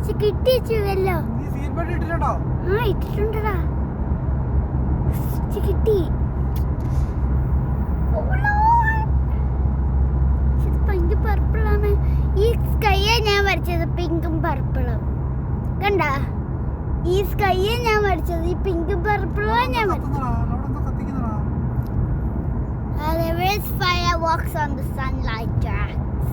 കിട്ടിയല്ലോ. നീ seat belt ഇട്ടിട്ടുണ്ടോ? ആ ഇട്ടിട്ടുണ്ടടാ. കിട്ടി. പിങ്ക് പർപ്പിളാണ്. ഈ സ്കൈയെ ഞാൻ വരച്ചത് പിങ്കും പർപ്പിളും. കണ്ടാ, ഈ സ്കൈയെ ഞാൻ വരച്ചത് ഈ പിങ്കും പർപ്പിളും ഞാൻ There is fireworks on the sunlight tracks.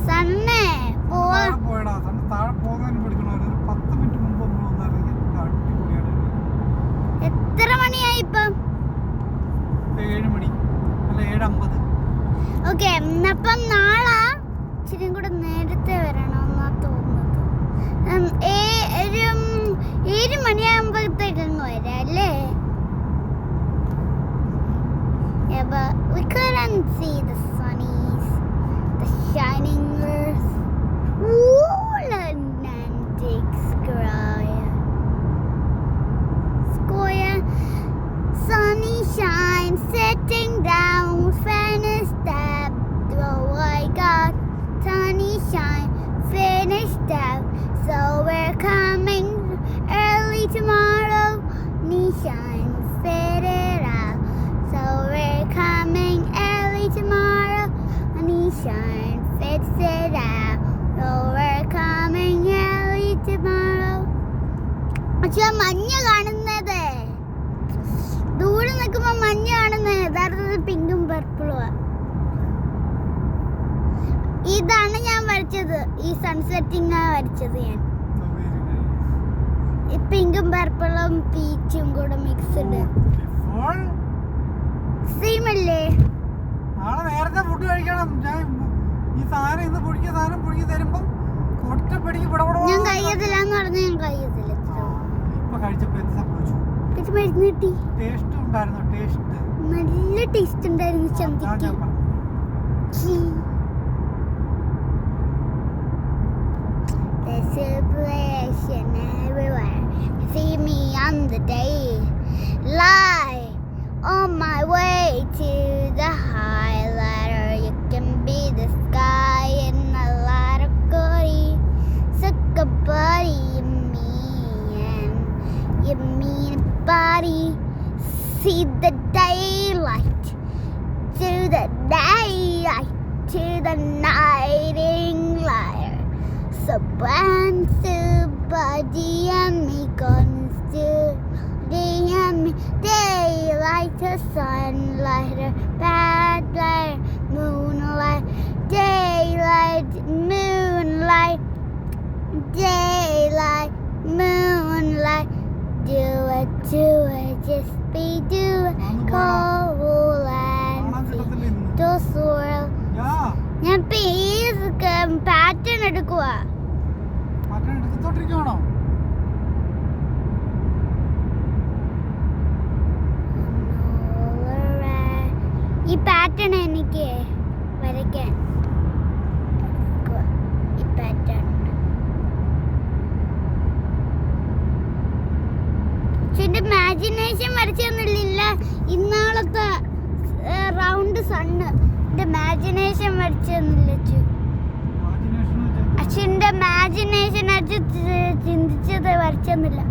സണ്ണേ പോയടാ. താഴെ പോകാനും പഠിക്കണോ? ഒരു 10 മിനിറ്റ് മുമ്പ് നമ്മൾ വന്നായിരുന്നു. അടിപൊളിയാണ്. എത്ര മണിയായി ഇപ്പം? 7 മണി അല്ല 7:50. ഓക്കെ, അപ്പം നാളെ ഇച്ചിരി കൂടെ നേരത്തെ വരണം എന്നാ തോന്നുന്നത്. 7 മണിയാകുമ്പോഴത്തേക്ക് അങ്ങ് വരാം അല്ലേ? Yeah, but we couldn't see the sunnies, the shining earth, Atlantic square, sunny shine, setting down, finished up, oh my God, sunny shine, finished up, so we're coming early tomorrow, sunny shine, faded out. So we're coming early tomorrow, sunny shine, fits it out. So we're coming early tomorrow. പക്ഷെ മഞ്ഞ കാണുന്നത് ദൂരെ നിൽക്കുമ്പോ മഞ്ഞ കാണുന്നത് യഥാർത്ഥത്തിൽ പിങ്കും പർപ്പിളും. ഇതാണ് ഞാൻ വരച്ചത്. ഈ സൺസെറ്റിംഗ് ആ വരച്ചത് ഞാൻ. ഈ പിങ്കും പർപ്പിളും പീച്ചും കൂടെ മിക്സ്ഡ്. സെയിമല്ലേ? നാളെ നേരത്തെ ഫുഡ് കഴിക്കണം. ഈ സാധനം ഇന്ന് പൊടിക്കുക സാധനം പൊടിക്കി തരുമ്പോ ഞാൻ കഴിയത്തില്ലെന്ന് പറഞ്ഞു. ഞാൻ കഴിയത്തില്ല. ഇപ്പൊ കഴിച്ചപ്പോ എന്ത് സംഭവിച്ചു? മരുന്ന് കിട്ടി. ടേസ്റ്റ് ഉണ്ടായിരുന്നു. നല്ല ടേസ്റ്റ് ഉണ്ടായിരുന്നു ചന്തിക്ക്. There's celebration everywhere. See me on the day. Lie on my way to the high ladder. You can be the sky and a lot of goody. Suck a buddy, me and you mean a body. See the daylight to the daylight to the nighting light. So brand new body and me guns to me daylight to sunlight, bad light, moonlight, daylight, moonlight, daylight, moonlight. Do it, just be do it, cool and to swirl. ഞാൻ pattern എടുക്കുവാ. ഈ pattern എനിക്ക് വരയ്ക്കാൻ. ഈ pattern പക്ഷെ imagination വരച്ചൊന്നുമില്ല. ഇന്നാളത്തെ round sun എന്റെ imagination വരച്ചൊന്നുമില്ല. പക്ഷെ എന്റെ imagination ചിന്തിച്ചത് വരച്ചൊന്നുമില്ല.